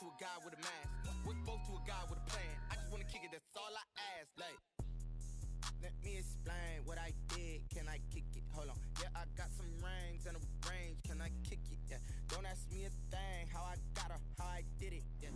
to a guy with a mask. We're both to a guy with a plan. I just wanna kick it, that's all I ask. Like, let me explain what I did. Can I kick it? Hold on. Yeah, I got some rings and a range. Can I kick it? Yeah. Don't ask me a thing. How I got her, how I did it. Yeah.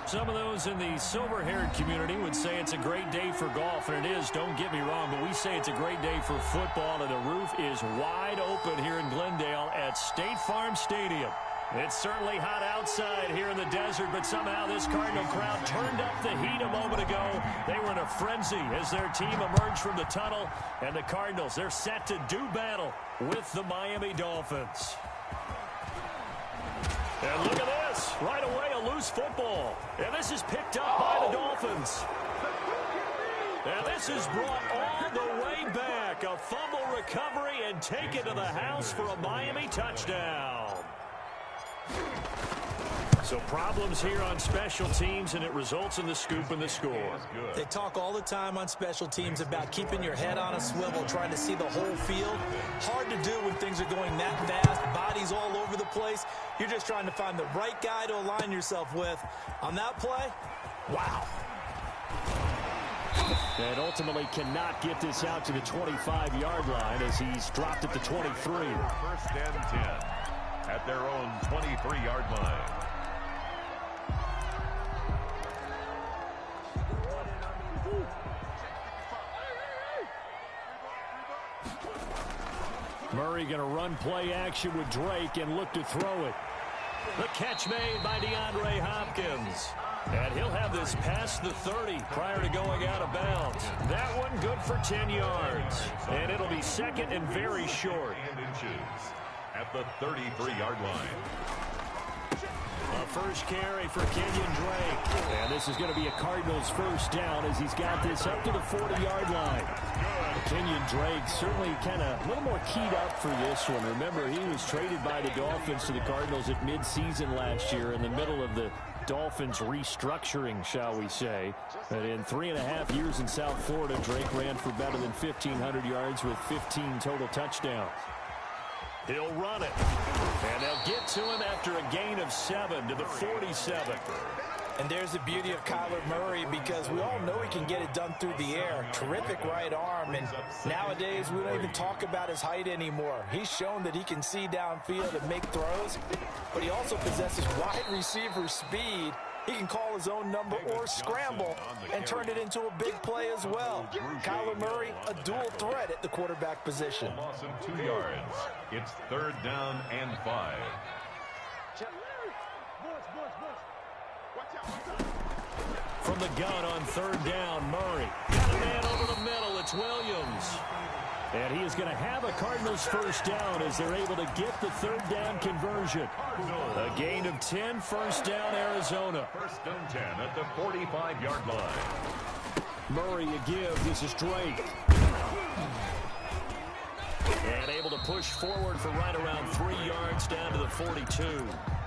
Some of those in the silver-haired community would say it's a great day for golf, and it is, don't get me wrong, but we say it's a great day for football, and the roof is wide open here in Glendale at State Farm Stadium. It's certainly hot outside here in the desert, but somehow this Cardinal crowd turned up the heat a moment ago. They were in a frenzy as their team emerged from the tunnel, and the Cardinals, they're set to do battle with the Miami Dolphins. And look at this. Right away, a loose football. And this is picked up by the Dolphins. And this is brought all the way back. A fumble recovery and taken to the house for a Miami touchdown. So problems here on special teams, and it results in the scoop and the score. They talk all the time on special teams about keeping your head on a swivel, trying to see the whole field. Hard to do when things are going that fast, bodies all over the place. You're just trying to find the right guy to align yourself with. On that play, wow. And ultimately cannot get this out to the 25-yard line as he's dropped at the 23. First and 10 at their own 23-yard line. Murray going to run play action with Drake and look to throw it. The catch made by DeAndre Hopkins. And he'll have this past the 30 prior to going out of bounds. That one good for 10 yards. And it'll be second and very short. At the 33-yard line. A first carry for Kenyon Drake. And this is going to be a Cardinals first down as he's got this up to the 40-yard line. Kenyon Drake certainly kind of a little more keyed up for this one. Remember, he was traded by the Dolphins to the Cardinals at midseason last year in the middle of the Dolphins restructuring, shall we say. But in 3.5 years in South Florida, Drake ran for better than 1,500 yards with 15 total touchdowns. He'll run it. And they'll get to him after a gain of 7 to the 47. And there's the beauty of Kyler Murray, because we all know he can get it done through the air. Terrific right arm, and nowadays we don't even talk about his height anymore. He's shown that he can see downfield and make throws, but he also possesses wide receiver speed. He can call his own number or scramble and turn it into a big play as well. Kyler Murray, a dual threat at the quarterback position. Loss of 2 yards. It's third down and 5. From the gun on third down, Murray. Got a man over the middle. It's Williams. And he is going to have a Cardinals first down as they're able to get the third down conversion. A gain of 10, first down, Arizona. First and 10 at the 45-yard line. Murray a give. This is Drake. And able to push forward for right around 3 yards down to the 42.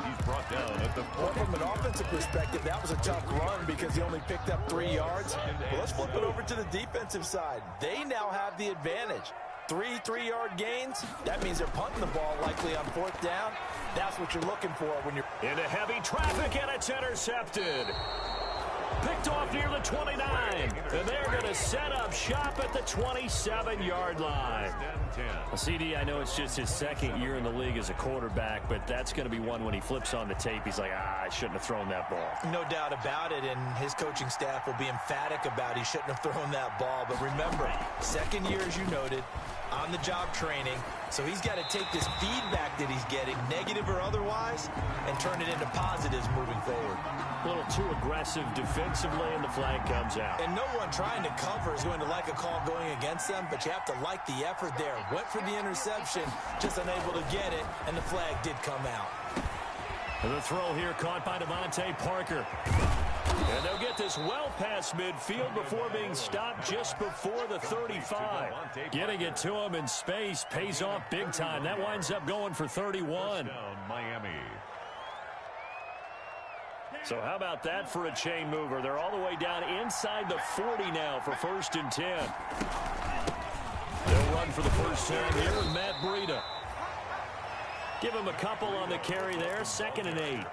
He's brought down at the 40. Well, from an offensive perspective, that was a tough run because he only picked up 3 yards. Well, let's flip it over to the defensive side. They now have the advantage. 3 3-yard gains. That means they're punting the ball likely on fourth down. That's what you're looking for when you're into heavy traffic, and it's intercepted. Picked off near the 29, and they're going to set up shop at the 27-yard line. CD, I know it's just his second year in the league as a quarterback, but that's going to be one when he flips on the tape. He's like, I shouldn't have thrown that ball. No doubt about it, and his coaching staff will be emphatic about he shouldn't have thrown that ball. But remember, second year, as you noted, on-the-job training, so he's got to take this feedback that he's getting, negative or otherwise, and turn it into positives moving forward. A little too aggressive defensively, and the flag comes out. And no one trying to cover is going to like a call going against them, but you have to like the effort there. Went for the interception, just unable to get it, and the flag did come out. The throw here caught by Devontae Parker. And they'll get this well past midfield before being stopped just before the 35. Getting it to him in space pays off big time. That winds up going for 31. Miami. So how about that for a chain mover? They're all the way down inside the 40 now for first and 10. They'll run for the first time here with Matt Breida. Give him a couple on the carry there, 2nd and 8.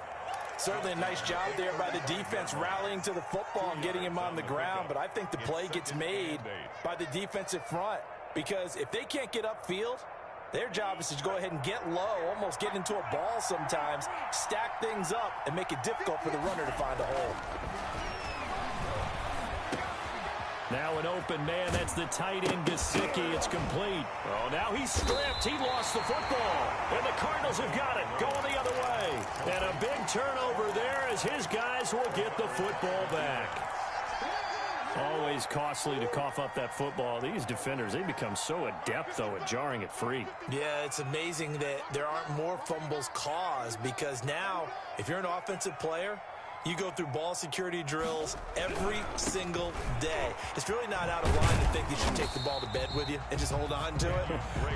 Certainly a nice job there by the defense rallying to the football and getting him on the ground, but I think the play gets made by the defensive front because if they can't get upfield, their job is to go ahead and get low, almost get into a ball sometimes, stack things up, and make it difficult for the runner to find a hole. Now an open man. That's the tight end, Gesicki. It's complete. Oh, now he's stripped. He lost the football. And the Cardinals have got it. Going the other way. And a big turnover there as his guys will get the football back. Always costly to cough up that football. These defenders, they become so adept, though, at jarring it free. Yeah, it's amazing that there aren't more fumbles caused because now, if you're an offensive player, you go through ball security drills every single day. It's really not out of line to think you should take the ball to bed with you and just hold on to it.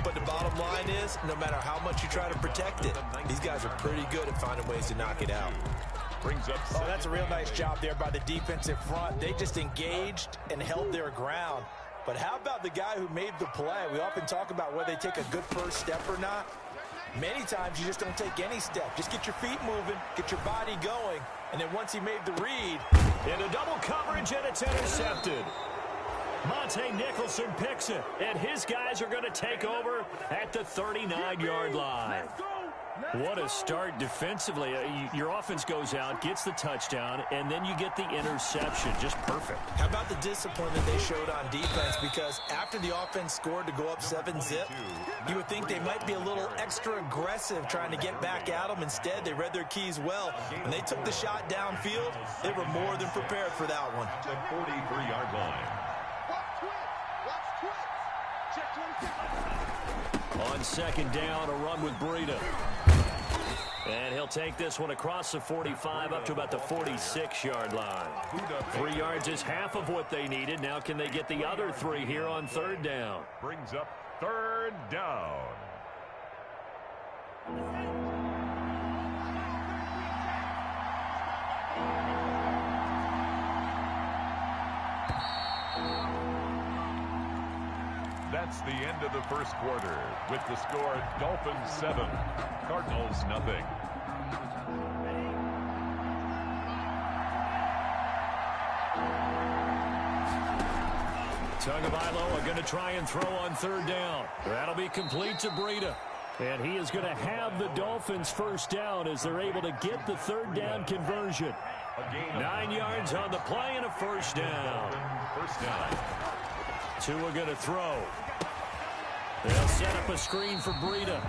But the bottom line is, no matter how much you try to protect it, these guys are pretty good at finding ways to knock it out. Oh, that's a real nice job there by the defensive front. They just engaged and held their ground. But how about the guy who made the play? We often talk about whether they take a good first step or not. Many times you just don't take any step. Just get your feet moving, get your body going, and then once he made the read. Into double coverage, and it's intercepted. Monte Nicholson picks it, and his guys are going to take over at the 39-yard line. What a start defensively. Your offense goes out, gets the touchdown, and then you get the interception. Just perfect. How about the discipline that they showed on defense? Because after the offense scored to go up 7-zip, you would think they might be a little extra aggressive trying to get back at them. Instead, they read their keys well. When they took the shot downfield, they were more than prepared for that one. The 43-yard line. On 2nd down, a run with Breida. And he'll take this one across the 45 up to about the 46-yard line. 3 yards is half of what they needed. Now can they get the other 3 here on 3rd down? Brings up 3rd down. That's the end of the first quarter with the score Dolphins 7, Cardinals nothing. Tagovailoa going to try and throw on 3rd down. That'll be complete to Breida. And he is going to have the Dolphins first down as they're able to get the 3rd down conversion. 9 yards on the play and a first down. First down. Tua going to throw. They'll set up a screen for Breida.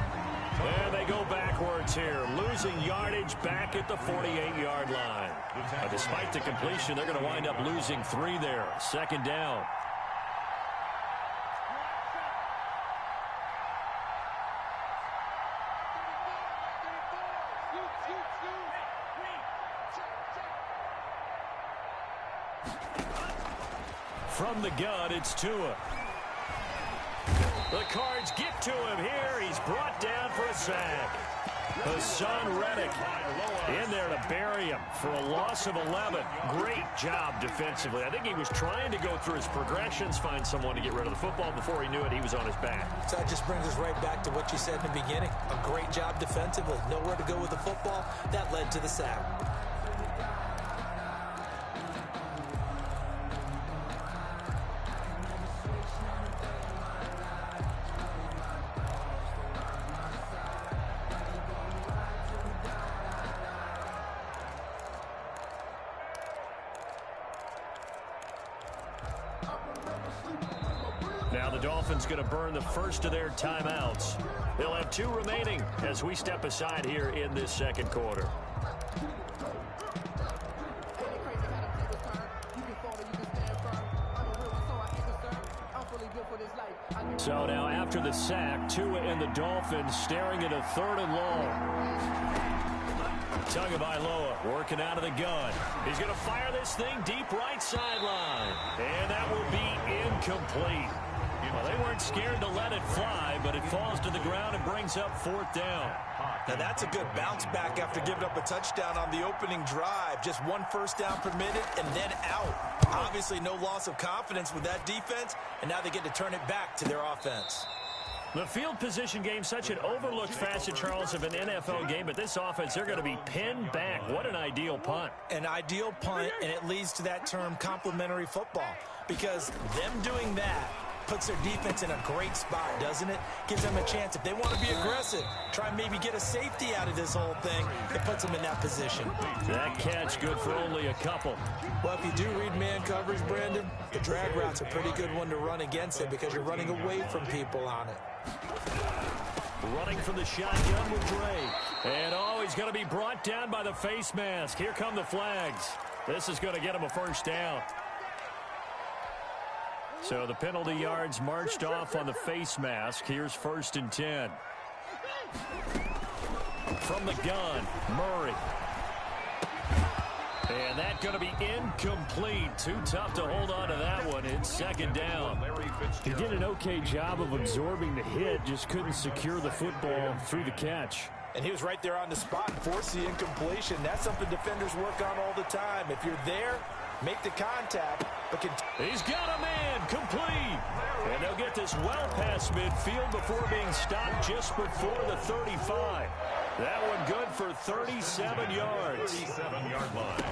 And they go backwards here, losing yardage back at the 48-yard line. Despite the completion, they're going to wind up losing 3 there. 2nd down. From the gun, it's Tua. The Cards get to him here. He's brought down for a sack. Hassan Reddick in there to bury him for a loss of 11. Great job defensively. I think he was trying to go through his progressions, find someone to get rid of the football. Before he knew it, he was on his back. So that just brings us right back to what you said in the beginning. A great job defensively. Nowhere to go with the football. That led to the sack. Now the Dolphins going to burn the first of their timeouts. They'll have 2 remaining as we step aside here in this 2nd quarter. So now after the sack, Tua and the Dolphins staring at a 3rd and long. Tagovailoa working out of the gun. He's going to fire this thing deep right sideline. And that will be incomplete. Well, they weren't scared to let it fly, but it falls to the ground and brings up 4th down. Now that's a good bounce back after giving up a touchdown on the opening drive. Just 1 first down permitted and then out. Obviously no loss of confidence with that defense, and now they get to turn it back to their offense. The field position game, such an overlooked facet, Charles, of an NFL game, but this offense, they're going to be pinned back. What an ideal punt. An ideal punt, and it leads to that term complementary football, because them doing that puts their defense in a great spot, doesn't it? Gives them a chance. If they want to be aggressive, try and maybe get a safety out of this whole thing, it puts them in that position. That catch good for only a couple. Well, if you do read man coverage, Brandon, the drag route's a pretty good one to run against it because you're running away from people on it. Running from the shotgun with Drake. And he's going to be brought down by the face mask. Here come the flags. This is going to get him a first down. So the penalty yards marched off on the face mask. Here's 1st and 10. From the gun, Murray. And that's going to be incomplete. Too tough to hold on to that one. It's 2nd down. He did an okay job of absorbing the hit, just couldn't secure the football through the catch. And he was right there on the spot and forced the incompletion. That's something defenders work on all the time. If you're there, make the contact. But he's got a man, complete. And they'll get this well past midfield before being stopped just before the 35. That one good for 37 yards. 37-yard line.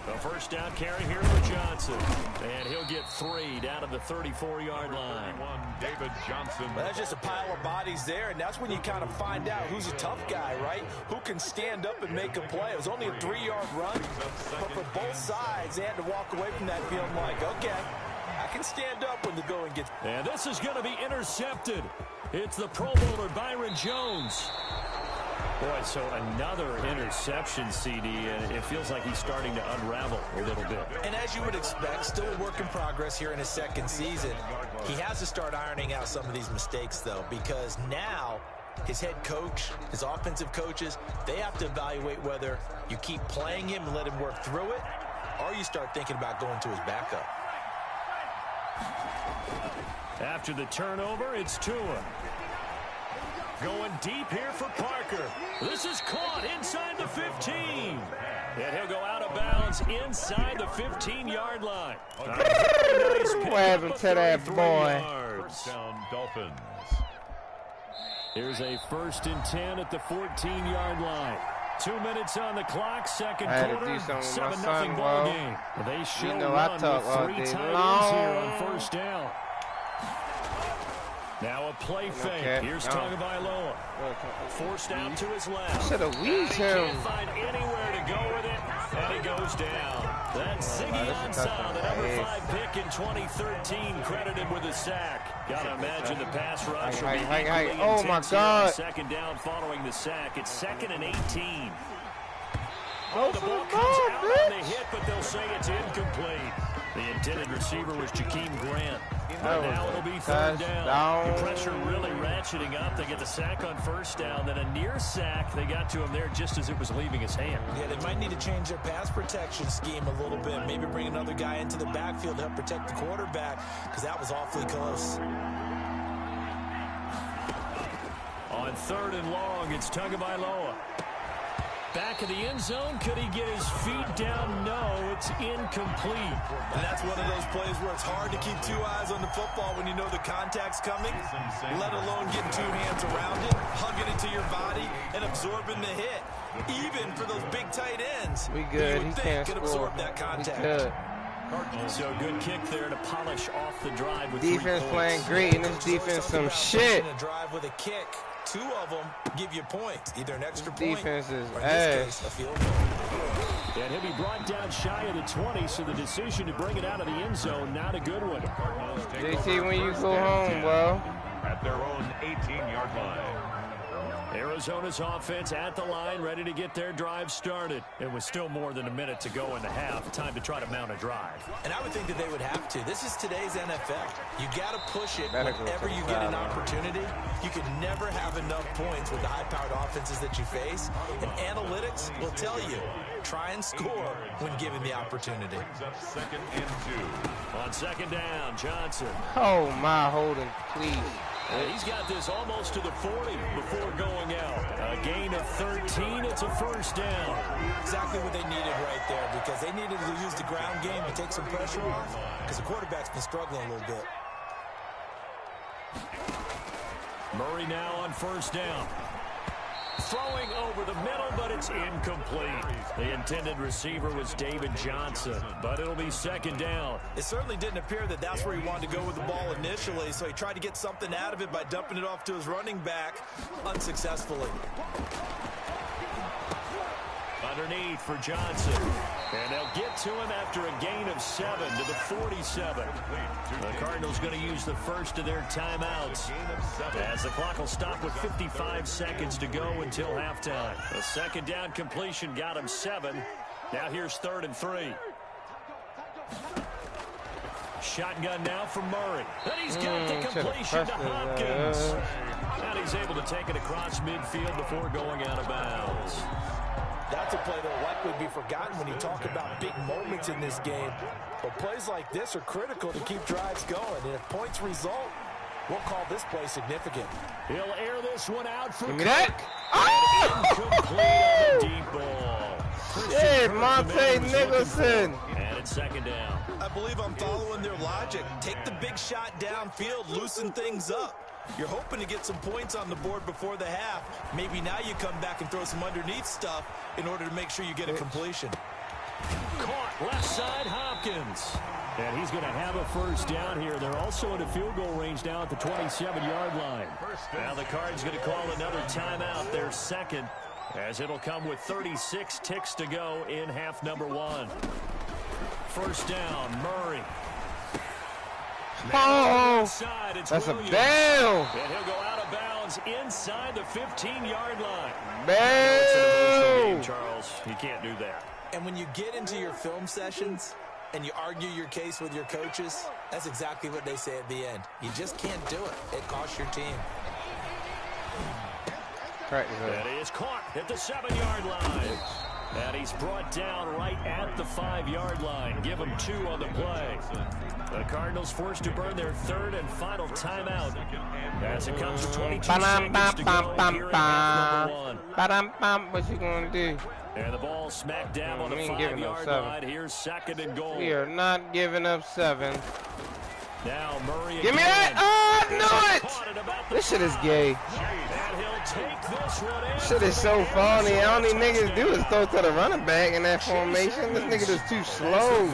The first down carry here for Johnson. And he'll get 3 down to the 34-yard line. David Johnson. Well, that's just a pile of bodies there, and that's when you kind of find out who's a tough guy, right? Who can stand up and make a play. It was only a 3-yard run, but for both sides, they had to walk away from that feeling like, okay, I can stand up when the going gets. And this is going to be intercepted. It's the Pro Bowler Byron Jones. Boy, so another interception, CD, and it feels like he's starting to unravel a little bit. And as you would expect, still a work in progress here in his 2nd season. He has to start ironing out some of these mistakes, though, because now his head coach, his offensive coaches, they have to evaluate whether you keep playing him and let him work through it, or you start thinking about going to his backup. After the turnover, it's Tua. Going deep here for Parker. This is caught inside the 15. And he'll go out of bounds inside the 15-yard line. What happened to that boy? First down, Dolphins. Here's a 1st and 10 at the 14-yard line. 2 minutes on the clock, 2nd quarter, 7-0 ball game. They show run with 3 tight ends here on 1st down. Now a play fake. Here's Tagovailoa. Forced out to his left. Should have weaved him. Can't find anywhere to go with it, and he goes down. That's Ziggy Ansah, the number 5 pick in 2013, credited with a sack. Gotta imagine the pass rush will be equally oh my God! 2nd down following the sack. It's 2nd and 18. Go The for ball the comes ball, out bitch. on the hit, but they'll say it's incomplete. The intended receiver was Jakeem Grant. But now it'll be 3rd down. The pressure really ratcheting up. They get the sack on 1st down. Then a near sack. They got to him there just as it was leaving his hand. Yeah, they might need to change their pass protection scheme a little bit. Maybe bring another guy into the backfield to help protect the quarterback, because that was awfully close. On 3rd and long, it's Tagovailoa. Back of the end zone. Could he get his feet down? No, it's incomplete. And that's one of those plays where it's hard to keep 2 eyes on the football when you know the contact's coming, let alone getting 2 hands around it, hugging it to your body, and absorbing the hit. Even for those big tight ends, We good. you would think could absorb that contact. Good. So good kick there to polish off the drive with Defense 3 playing points. great, and this defense some shit. A drive with a kick. 2 of them give you points, either an extra point Defense is or in this ass. case, a field goal. And he'll be brought down shy of the 20, so the decision to bring it out of the end zone, not a good one. JT, when you go home, bro. At their own 18-yard line. Arizona's offense at the line, ready to get their drive started. It was still more than a minute to go in the half. Time to try to mount a drive. And I would think that they would have to. This is today's NFL. You got to push it Better go whenever to the you get an sideline. opportunity. You could never have enough points with the high-powered offenses that you face. And analytics will tell you, try and score when given the opportunity. Brings up 2nd and 2. On 2nd down, Johnson. Oh my, Holden, please. And he's got this almost to the 40 before going out. A gain of 13. It's a 1st down. Exactly what they needed right there, because they needed to use the ground game to take some pressure off, because the quarterback's been struggling a little bit. Murray now on first down. Throwing over the middle, but it's incomplete. The intended receiver was David Johnson, but it'll be second down. It certainly didn't appear that that's where he wanted to go with the ball initially, so he tried to get something out of it by dumping it off to his running back unsuccessfully. Underneath for Johnson. And they'll get to him after a gain of 7 to the 47. The Cardinals going to use the first of their timeouts as the clock will stop with 55 seconds to go until halftime. The second down completion got him 7. Now here's 3rd and 3. Shotgun now for Murray. And he's got the completion to Hopkins. And he's able to take it across midfield before going out of bounds. That's a play that will likely be forgotten when you talk about big moments in this game. But plays like this are critical to keep drives going. And if points result, we'll call this play significant. He'll air this one out for Give me that. Incomplete on the deep ball. Hey, Monte Nicholson. And it's second down. I believe I'm following their logic. Take the big shot downfield, loosen things up. You're hoping to get some points on the board before the half. Maybe now you come back and throw some underneath stuff in order to make sure you get a completion. Caught left side Hopkins. And he's going to have a first down here. They're also in a field goal range now at the 27-yard line. Now the Cards going to call another timeout, their second, as it'll come with 36 ticks to go in half number 1. First down, Murray. Oh, that's a bail. And he'll go out of bounds inside the 15-yard line. Bail. Charles, you can't do that. And when you get into your film sessions and you argue your case with your coaches, that's exactly what they say at the end. You just can't do it. It costs your team. That is caught at the 7-yard line. And he's brought down right at the 5-yard line. Give him 2 on the play. The Cardinals forced to burn their 3rd and final timeout as it comes to 22 seconds to go here in half number 1. What you gonna do? And the ball smacked down on the 5-yard line. Here's 2nd and goal. We are not giving up 7. Now Murray. Give me that! Oh, I knew it! This shit is gay. And he'll take this one in. Shit is so funny. All these niggas do is throw to the running back in that formation. This nigga is too slow.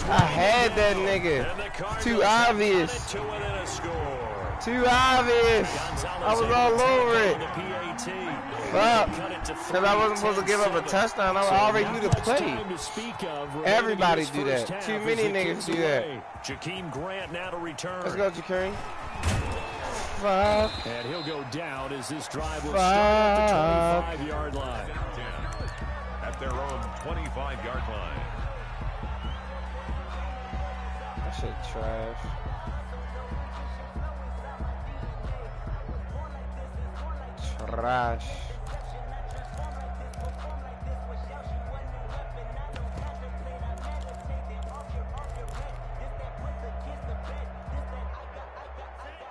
I had that nigga. Too obvious. Too obvious. I was all over it. Fuck. Because I wasn't supposed to give up a touchdown. I already knew the play. Everybody do that. Too many niggas do that. Jakeem Grant now to return. Let's go, Jakeem. Fuck. And he'll go down as this drive will start at the 25-yard line. At their own 25-yard line. That shit trash. Trash.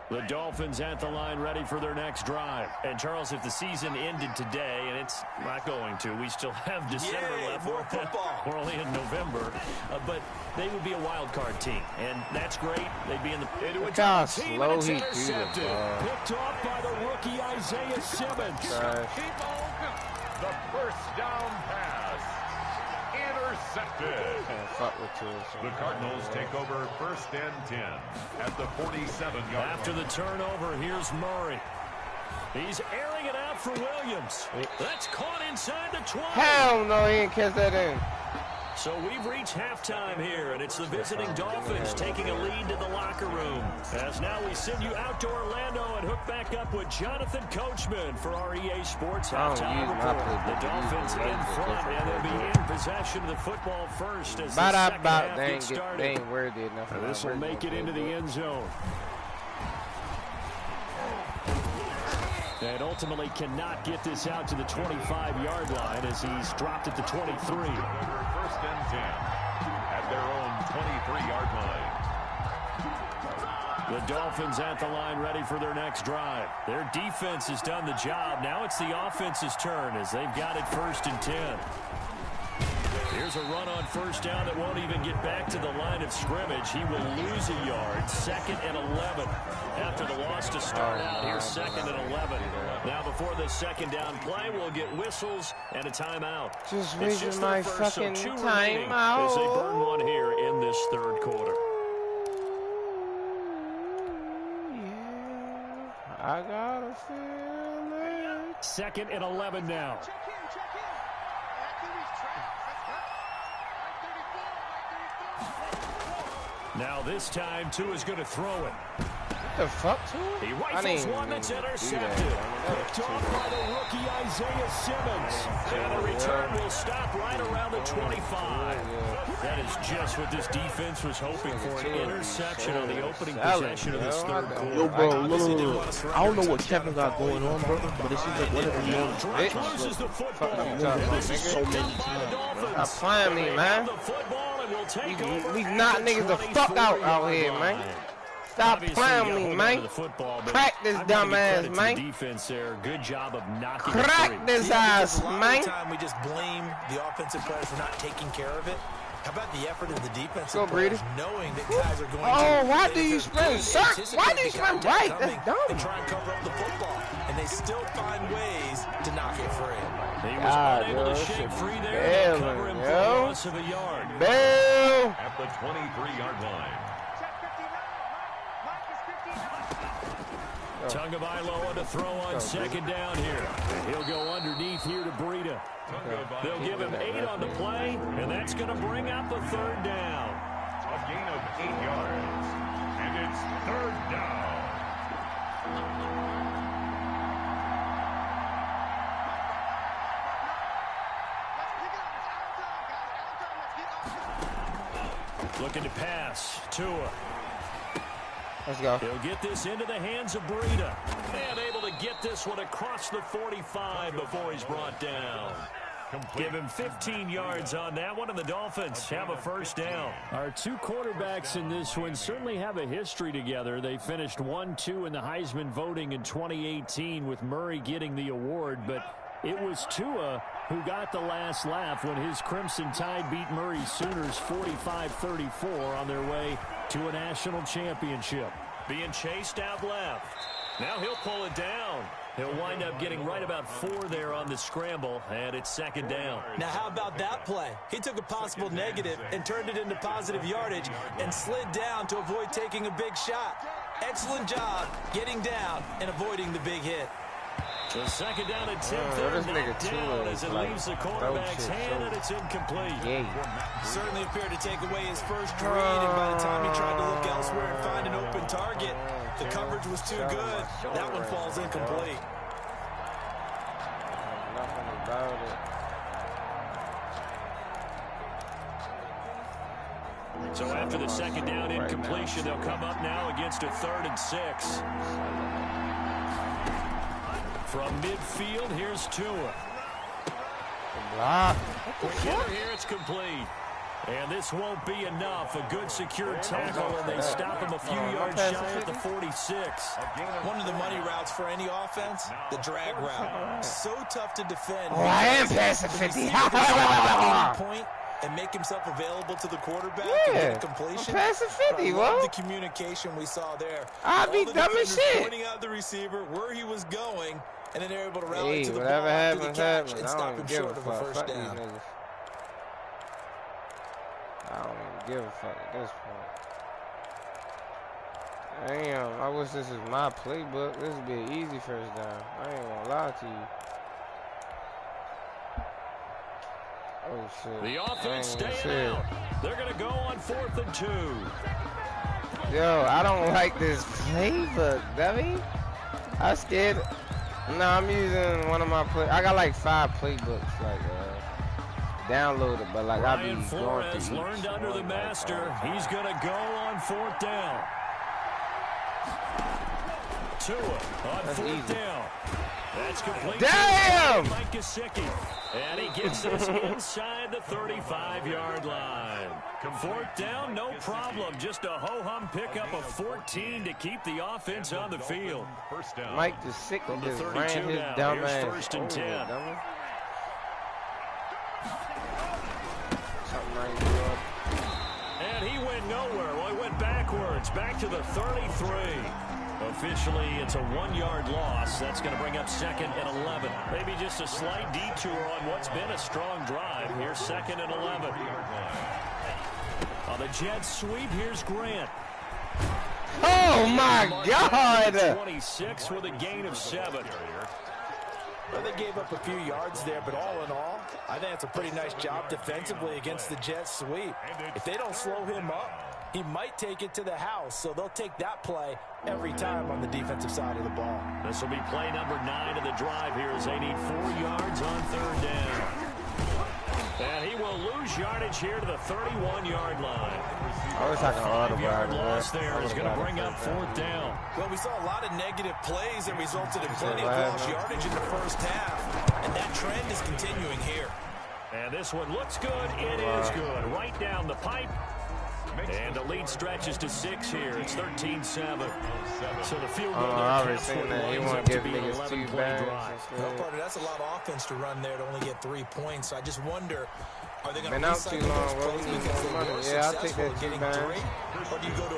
The Dolphins at the line ready for their next drive. And Charles, if the season ended today, and it's not going to, we still have December left. More football. We're only in November. But they would be a wild card team, and that's great. They'd be in the look how slow he threw it. Picked off by the rookie Isaiah Simmons. The first down pass. Intercepted. The Cardinals take over 1st and 10 at the 47-yard line. After the turnover, here's Murray. He's airing it out for Williams. That's caught inside the 20. Hell no, he didn't catch that in. So we've reached halftime here, and it's the visiting Dolphins taking a lead to the locker room. As now we send you out to Orlando and hook back up with Jonathan Coachman for our EA Sports halftime report. The Dolphins in front, and they'll be in possession of the football first as the second half gets started. They ain't worthy enough. This will make it into the end zone. And ultimately cannot get this out to the 25-yard line as he's dropped at the 23. 1st and 10 at their own 23-yard line. The Dolphins at the line ready for their next drive. Their defense has done the job. Now it's the offense's turn as they've got it 1st and 10. Here's a run on first down that won't even get back to the line of scrimmage. He will lose a yard. 2nd and 11 after the loss to start out. Here's 2nd and 11. Now before the second down play, we'll get whistles and a timeout. Just wasting my fucking timeout. As they burn one here in this third quarter. Yeah, I got a feeling. 2nd and 11 now. Now this time, Tua's going to throw it. What the fuck, Tua? He rifles one that's intercepted. Picked off by the rookie Isaiah Simmons. And the return will stop right around the 25. That is just what this defense was hoping for, an interception on the opening possession of this third quarter. Yo, bro, look. I don't know what Kevin got going on, bro, but it seems like one of them young Loses the football. This is so many times. Stop playing me, man. These knock niggas the fuck out here, man. Stop playing me, man. Crack this dumb ass, man. Defense there. Good job of knocking Crack this ass, man. Time we just blame the offensive players for not taking care of it. How about the effort of the defensive Go, players knowing that guys are going to... Oh, why do you sprint Why do you sprint right? That's dumb. And try and cover up the football. And they still find ways to knock it free. He was unable to shake free there. They'll cover him for a loss of a yard. Bill. At the 23-yard line. Tagovailoa to throw on second down here. He'll go underneath here to Breida. They'll give him 8 on the play, and that's going to bring out the third down. A gain of 8 yards. And it's third down. Looking to pass. Tua. Let's go. He'll get this into the hands of Breida. And able to get this one across the 45 before he's brought down. Give him 15 yards on that one, and the Dolphins have a first down. Our two quarterbacks in this one certainly have a history together. They finished 1-2 in the Heisman voting in 2018 with Murray getting the award, but it was Tua who got the last laugh when his Crimson Tide beat Murray's Sooners 45-34 on their way to a national championship. Being chased out left. Now he'll pull it down. He'll wind up getting right about 4 there on the scramble, and it's second down. Now, how about that play? He took a possible negative and turned it into positive yardage and slid down to avoid taking a big shot. Excellent job getting down and avoiding the big hit. So second down and 10 down as it leaves the quarterback's hand, and it's incomplete. Certainly appeared to take away his first read, and by the time he tried to look elsewhere and find an open target, the coverage was too good. That one falls incomplete. Nothing about it. So after the second down incompletion, they'll come up now against a 3rd and 6. From midfield, here's Tua. Quick hitter here, it's complete. And this won't be enough. A good secure tackle, and they stop him a few yards shy at the 46. One of the money routes for any offense, the drag route. So tough to defend. Oh, I am passing 50. Point and make himself available to the quarterback and get a completion. I'm passing 50, I love the communication we saw there. I'll be dumb as shit. Pointing out the receiver where he was going, and then they're able to rally to the whatever ball, happens, to the catch, happens. and stop him short of a first down. I don't even give a fuck at this point. Damn, I wish this was my playbook. This would be an easy first down. I ain't gonna lie to you. Oh, shit. The offense staying out. They're going to go on 4th and 2. Yo, I don't like this playbook, dummy. I scared. No, I'm using one of my I got like 5 playbooks, like, downloaded, but like I be Ryan Flores learned under the master. He's going to go on 4th down. Tua on 4th down. That's complete. Damn! Mike Gesicki. And he gets this inside the 35-yard line. 4th down, no problem. Just a ho-hum pickup of 14 to keep the offense on the field. First down. Mike Gesicki just ran his now. dumb Here's ass 1st and 10. And he went nowhere. Well, he went backwards, back to the 33. Officially, it's a 1-yard loss. That's going to bring up 2nd and 11. Maybe just a slight detour on what's been a strong drive. Here's 2nd and 11. On the Jets sweep, here's Grant. Oh, my God! 26 with a gain of 7. Well, they gave up a few yards there, but all in all, I think it's a pretty nice job defensively against the Jets sweep. If they don't slow him up, he might take it to the house, so they'll take that play every time on the defensive side of the ball. This will be play number 9 of the drive here as they need 4 yards on 3rd down. And he will lose yardage here to the 31-yard line. I was talking about a 5-yard loss there is going to bring up 4th down. Well, we saw a lot of negative plays that resulted in plenty of lost yardage in the first half, and that trend is continuing here. And this one looks good. It is good. Right down the pipe. And the lead stretches to 6 here. It's 13-7. So the field goal there counts for he winds want up to to give be an niggas 2 11-play bands. drive. Well, partner, that's a lot of offense to run there to only get 3 points. So I just wonder, are they going to been out too long, bro. We need more money. Yeah, I'll take that 2 bands.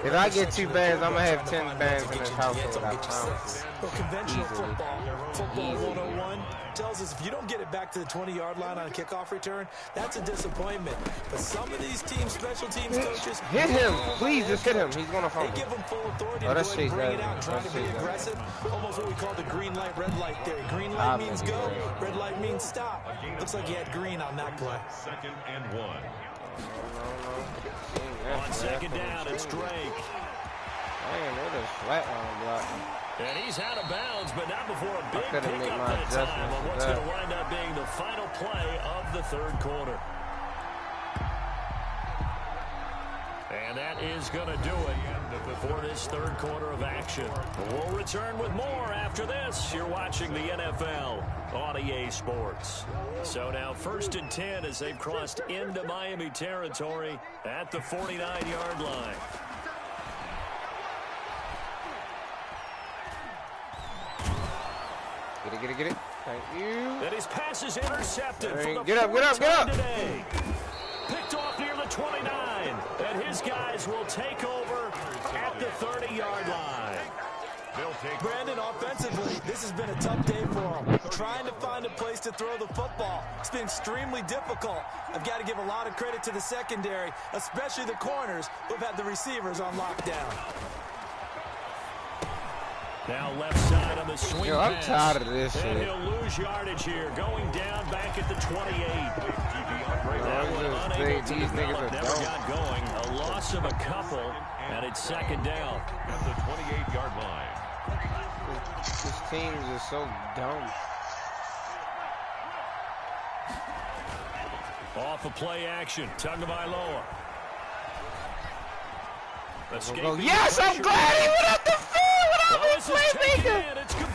If I get 2 bands, I'm going to have 10 bands in this household. I promise you. Well, conventional football 101 tells us if you don't get it back to the 20-yard line on a kickoff return, that's a disappointment. But some of these teams, special teams coaches, hit him. Please just hit him. He's going to fumble. They give him full authority to go ahead and bring it out and try to be aggressive. That. Almost what we call the green light, red light theory. Green light means go, red light means stop. Looks like he had green on that play. 2nd and 1. On 2nd down, it's Drake. Man, they're just flat on block. And he's out of bounds, but not before a big make pickup my that time on what's that. going to wind up being the final play of the 3rd quarter. And that is going to do it for this 3rd quarter of action. We'll return with more after this. You're watching the NFL on EA Sports. So now 1st and 10 as they've crossed into Miami territory at the 49-yard line. Get it. Thank you. And his pass is intercepted. Hey, for the get up. Today. Picked off near the 29. And his guys will take over at the 30-yard line. Brandon, offensively, this has been a tough day for him. Trying to find a place to throw the football. It's been extremely difficult. I've got to give a lot of credit to the secondary, especially the corners who've had the receivers on lockdown. Now left side on the swing I'm pass. tired of this and shit. He'll lose yardage here, going down back at the 28. These niggas Never got going. A loss of a couple, and it's 2nd down. At the 28-yard line. This team is just so dumb. Off of play action. Tagovailoa. Yes, I'm glad he went up the field without the playmaker.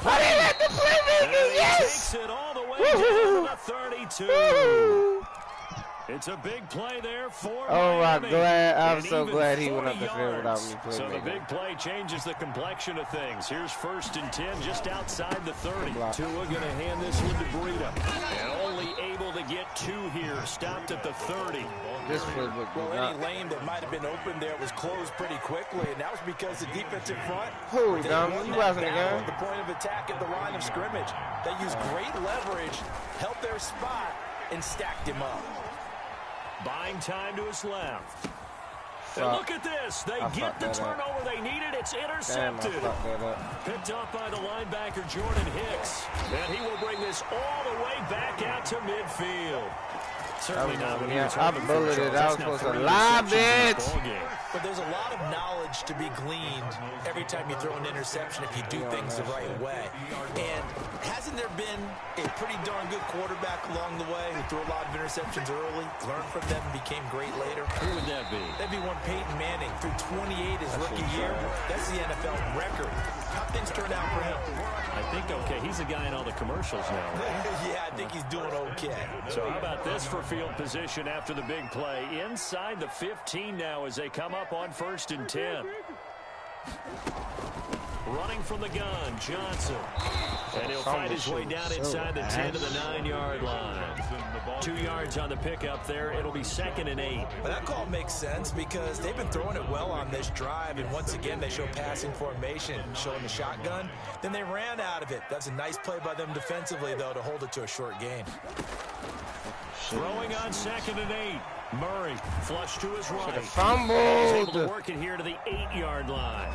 I didn't let the playmaker. Yes. Takes it all the way down to the 32. It's a big play there for Miami. I'm so glad he went up the field without me playmaking. So the big play changes the complexion of things. Here's 1st and 10 just outside the 30. Tua going to hand this one to Breida. And only able to get 2 here. Stopped at the 30. This playbook Well, any lane that might have been open there was closed pretty quickly, and that was because the defensive front. Who, dumb? You wasn't the point of attack at the line of scrimmage. They used great leverage, held their spot, and stacked him up. Buying time to his left. And look at this. They get the turnover they needed. It's intercepted. Picked up by the linebacker, Jordan Hicks. And he will bring this all the way back out to midfield. Certainly not when he was I bulleted it. I was supposed to lob it. But there's a lot of knowledge to be gleaned every time you throw an interception if you do things the right way. And hasn't there been a pretty darn good quarterback along the way who threw a lot of interceptions early, learned from them, and became great later? Who would that be? That'd be one Peyton Manning. Through 28 his rookie year. That's the NFL record. How things turned out for him? I think okay. He's a guy in all the commercials now. Yeah, I think he's doing okay. So how about this for field position after the big play? Inside the 15 now as they come up on 1st and 10. Running from the gun, Johnson. And he'll fight his way down inside the 10 to the 9-yard line. 2 yards on the pickup there. It'll be 2nd and 8. But that call makes sense because they've been throwing it well on this drive, and once again they show passing formation, showing the shotgun. Then they ran out of it. That's a nice play by them defensively, though, to hold it to a short gain. Throwing on 2nd and 8. Murray flush to his right. Fumbled. He's able to work it here to the 8-yard line.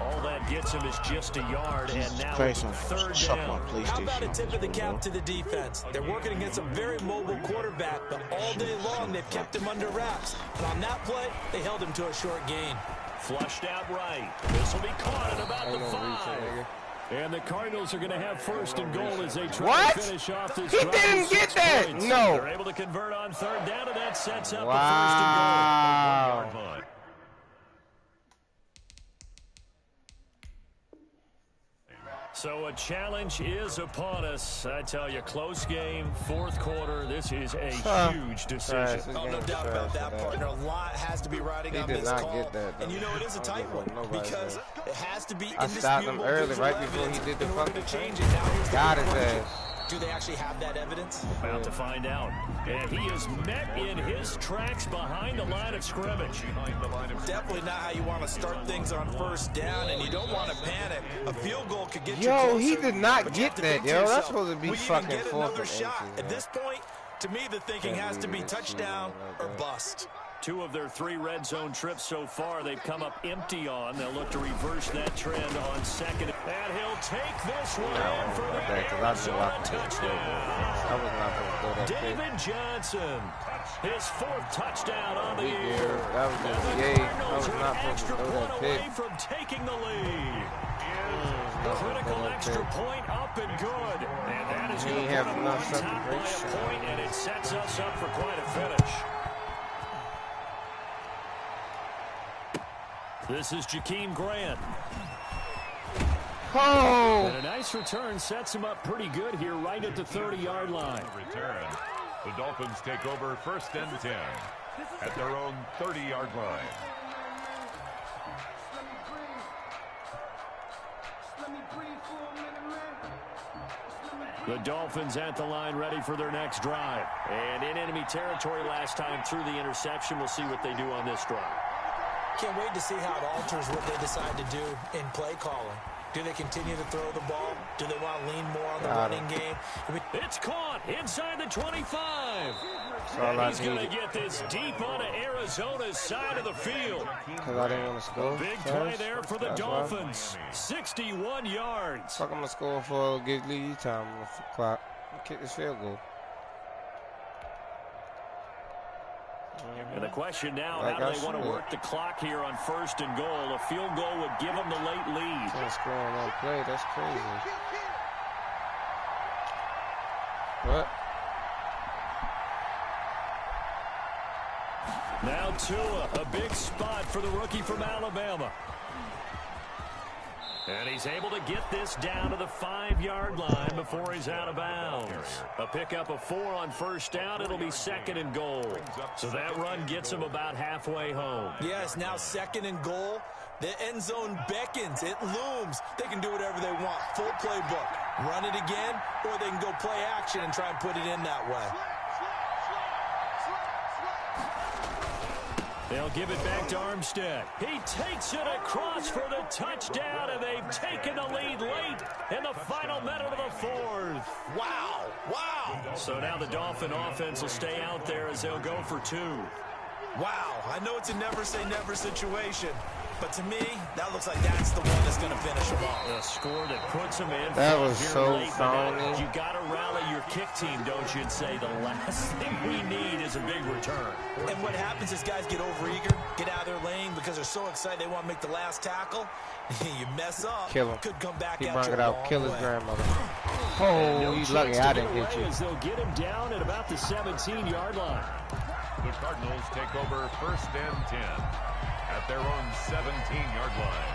All that gets him is just a yard, and now it's 3rd down. How about a tip of the cap to the defense? They're working against a very mobile quarterback, but all day long they've kept him under wraps. And on that play, they held him to a short gain. Flushed out right. This will be caught at about the 5. And the Cardinals are going to have 1st and goal as they try to finish off this drive. He didn't get that. Points. No. They're able to convert on 3rd down, and that sets up the 1st and goal. So a challenge is upon us. I tell you, close game, 4th quarter. This is a huge decision. Oh, no doubt about that, partner. A lot has to be riding on this call. And you know it is a tight one because it has to be indisputable. I stopped him early, right before he did the fucking change it. Now got his ass. Do they actually have that evidence? About to find out. And he is met in his tracks behind the line of scrimmage. Definitely not how you want to start things on 1st down, and you don't want to panic. A field goal could get you closer. Yo, he did not get that, yo. That's supposed to be fucking 4th and 8. Shot. At this point, to me, the thinking has to be touchdown or bust. 2 of their 3 red zone trips so far, they've come up empty on. They'll look to reverse that trend on 2nd. And he'll take this one in for the Arizona touchdown. David Johnson, his 4th touchdown on the year. That was a yay. I was not supposed to throw that pick. Away from taking the lead. Critical extra point up and good. And that is going to put them on top by a point, and it sets us up for quite a finish. This is Jakeem Grant. Oh! And a nice return sets him up pretty good here right at the 30-yard line. Return. The Dolphins take over 1st and 10 at their own 30-yard line. The Dolphins at the line ready for their next drive. And in enemy territory last time through the interception. We'll see what they do on this drive. Can't wait to see how it alters what they decide to do in play calling. Do they continue to throw the ball? Do they want to lean more on the running game? It's caught inside the 25. And he's going to get this deep onto Arizona's side of the field. Because I didn't want to score. Big play there for the Dolphins. 61 yards. Fuck, I'm going to score for give lead time on the clock. Kick this field goal. And the question now, how do they want to work the clock here on 1st and goal? A field goal would give them the late lead. Can't score on one play. That's crazy. What? Now Tua, a big spot for the rookie from Alabama. And he's able to get this down to the 5-yard line before he's out of bounds. A pickup of 4 on 1st down. It'll be 2nd and goal. So that run gets him about halfway home. Yes, now 2nd and goal. The end zone beckons. It looms. They can do whatever they want. Full playbook. Run it again, or they can go play action and try and put it in that way. They'll give it back to Armstead. He takes it across for the touchdown, and they've taken the lead late in the final minute of the 4th. Wow, wow. So now the Dolphin offense will stay out there as they'll go for 2. Wow, I know it's a never-say-never situation, but to me, that looks like that's the one that's going to finish them off. A score that puts them in. That was so phony. You got to rally your kick team, don't you, and say the last thing we need is a big return. And what happens is guys get overeager, get out of their lane because they're so excited they want to make the last tackle. You mess up. Kill him. Could come back he at brought you it out. Kill his grandmother. Oh, he's lucky I didn't hit you. They'll get him down at about the 17-yard line. The Cardinals take over 1st and 10 at their own 17-yard line.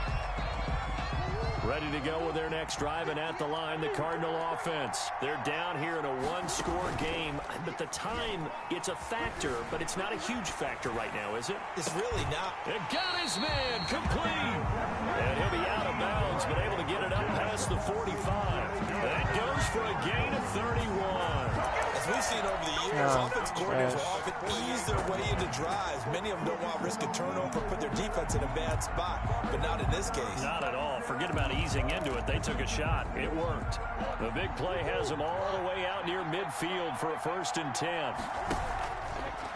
Ready to go with their next drive, and at the line, the Cardinal offense. They're down here in a one-score game, but the time, it's a factor, but it's not a huge factor right now, is it? It's really not. It got his man complete. And he'll be out of bounds, but able to get it up past the 45. That goes for a gain of 31. As we've seen over the years, offense coordinators will often ease their way into drives. Many of them don't want to risk a turnover, put their defense in a bad spot, but not in this case. Not at all. Forget about easing into it. They took a shot. It worked. The big play has them all the way out near midfield for a 1st and 10.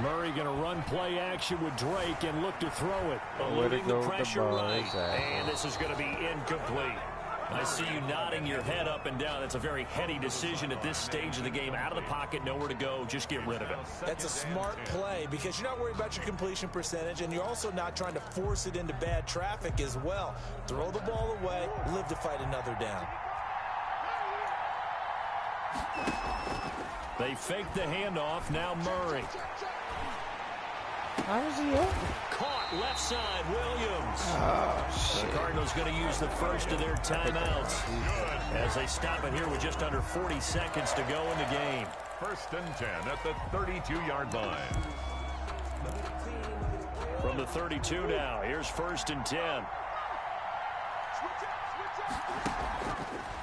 Murray going to run play action with Drake and look to throw it. Eluding the pressure right. And this is going to be incomplete. I see you nodding your head up and down. That's a very heady decision at this stage of the game. Out of the pocket, nowhere to go. Just get rid of it. That's a smart play because you're not worried about your completion percentage, and you're also not trying to force it into bad traffic as well. Throw the ball away, live to fight another down. They fake the handoff. Now Murray. How is he open? Caught left side, Williams. Oh, shit. The Cardinals going to use the first of their timeouts as they stop it here with just under 40 seconds to go in the game. 1st and 10 at the 32-yard line. From the 32 now, here's 1st and 10.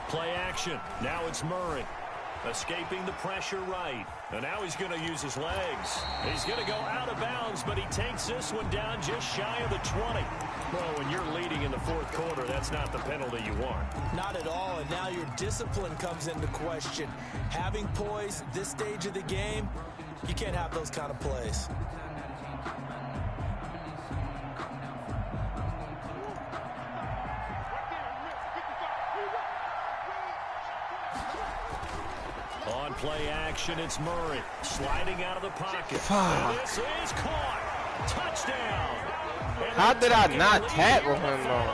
Play action. Now it's Murray. Escaping the pressure right. And now he's going to use his legs. He's going to go out of bounds, but he takes this one down just shy of the 20. Well, when you're leading in the 4th quarter, that's not the penalty you want. Not at all, and now your discipline comes into question. Having poise at this stage of the game, you can't have those kind of plays. On play action, it's Murray sliding out of the pocket. Fuck. This is caught. Touchdown. How did I not tackle him, though?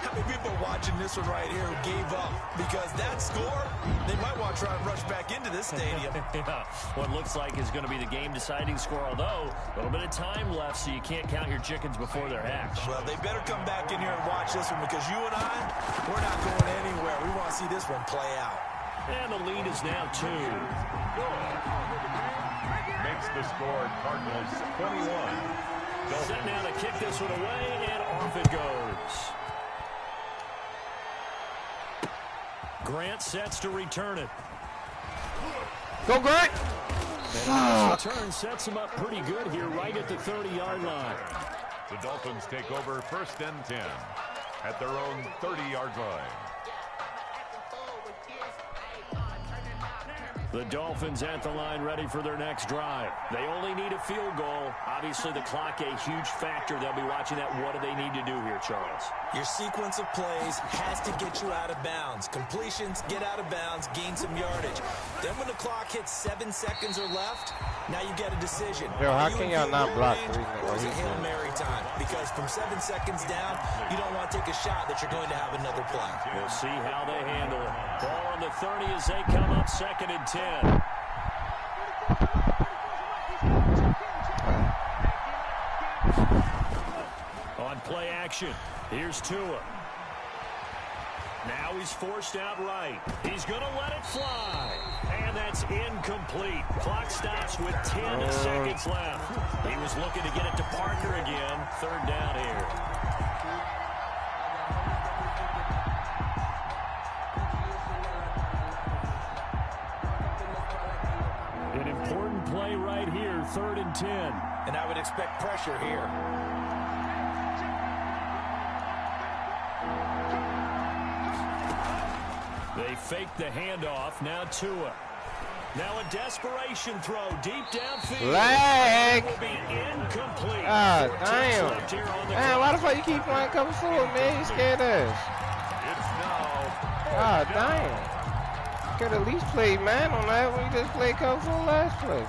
How many people are watching this one right here who gave up? Because that score, they might want to try and rush back into this stadium. Yeah. What looks like is going to be the game-deciding score, although a little bit of time left, so you can't count your chickens before they're hatched. Well, they better come back in here and watch this one because you and I, we're not going anywhere. We want to see this one play out. And the lead is now 2. Makes the score Cardinals 21. Set now to kick this one away, and off it goes. Grant sets to return it. Go, Grant! And this return sets him up pretty good here right at the 30-yard line. The Dolphins take over 1st and 10 at their own 30-yard line. The Dolphins at the line ready for their next drive. They only need a field goal. Obviously, the clock a huge factor. They'll be watching that. What do they need to do here, Charles? Your sequence of plays has to get you out of bounds. Completions, get out of bounds, gain some yardage. Then when the clock hits 7 seconds or left, now you get a decision. Yo, how can y'all not block 3? Or is it Hail Mary time? Because from 7 seconds down, you don't want to take a shot that you're going to have another play. We'll see how they handle it. Ball on the 30 as they come up 2nd and 10. On play action, here's Tua. Now he's forced out right. He's going to let it fly. And that's incomplete. Clock stops with 10 seconds left. He was looking to get it to Parker again. 3rd down here. An important play right here, 3rd and 10. And I would expect pressure here. They fake the handoff. Now Tua. Now a desperation throw deep downfield. Lag. Will be incomplete. Ah, 4 damn. left here on the Man, clock. why the fuck you keep playing cover 4, man? You scared us. It's now. Ah, damn. Could at least play man on that when you just played cover 4 last play.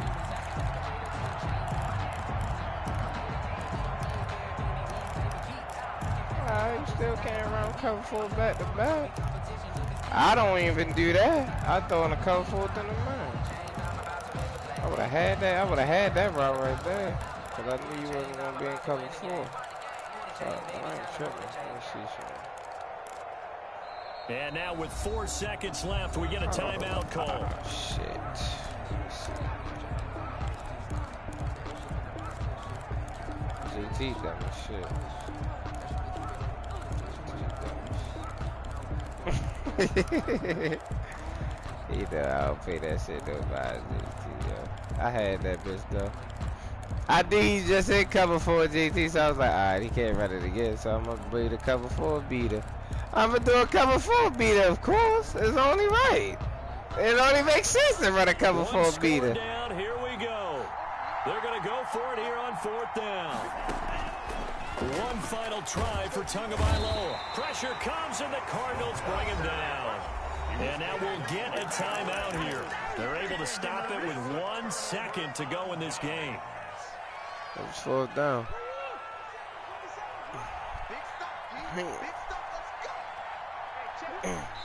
You still can't run cover 4 back to back. I don't even do that. I throw in a cover 4 than the man. I would have had that. I would have had that route right there. Cause I knew you wasn't gonna be in cover 4. So I ain't tripping. Let me see something. And now with 4 seconds left, we get a timeout call. Oh, shit. JT dumb as shit. You know, I don't pay that shit no mind, JT, yo. I had that bitch, though. I think he just hit cover 4 JT, so I was like, alright, he can't run it again, so I'm going to be the cover 4 beater. I'm going to do a cover 4 beater, of course. It's only right. It only makes sense to run a cover 4 beater. Down, here we go. They're going to go for it here on 4th down. One final try for Tagovailoa. Pressure comes and the Cardinals bring him down. And now we'll get a timeout here. They're able to stop it with 1 second to go in this game. Let's 4th down.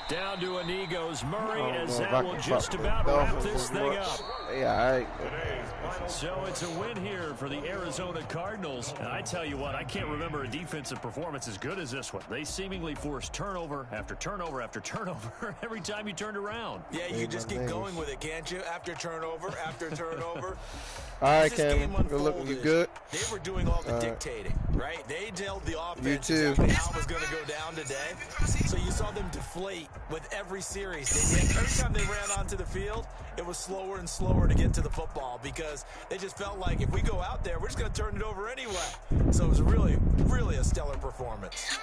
Down to Anigos Murray as that will just about wrap this thing up. Yeah, all right. So it's a win here for the Arizona Cardinals. And I tell you what, I can't remember a defensive performance as good as this one. They seemingly forced turnover after turnover after turnover every time you turned around. Yeah, you just keep going with it, can't you? After turnover, after turnover. All right, Cam. Good look. You good? They were doing all the dictating, right? They told the offense exactly how it was going to go down today. So you saw them deflate with every series. Every time they ran onto the field, it was slower and slower to get to the football because they just felt like if we go out there, we're just going to turn it over anyway. So it was really, really a stellar performance.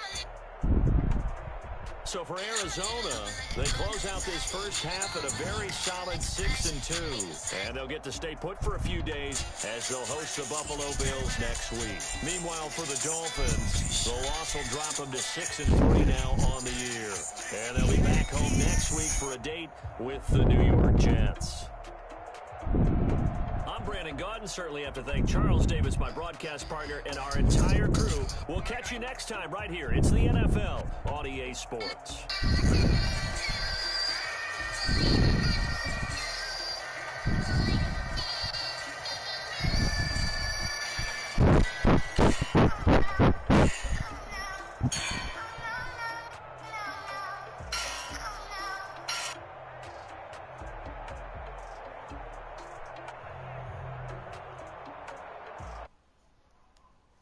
So for Arizona, they close out this first half at a very solid 6-2. And they'll get to stay put for a few days as they'll host the Buffalo Bills next week. Meanwhile, for the Dolphins, the loss will drop them to 6-3 now on the year. And they'll be back home next week for a date with the New York Jets. I'm Brandon Gaudin. Certainly have to thank Charles Davis, my broadcast partner, and our entire crew. We'll catch you next time right here. It's the NFL on EA Sports.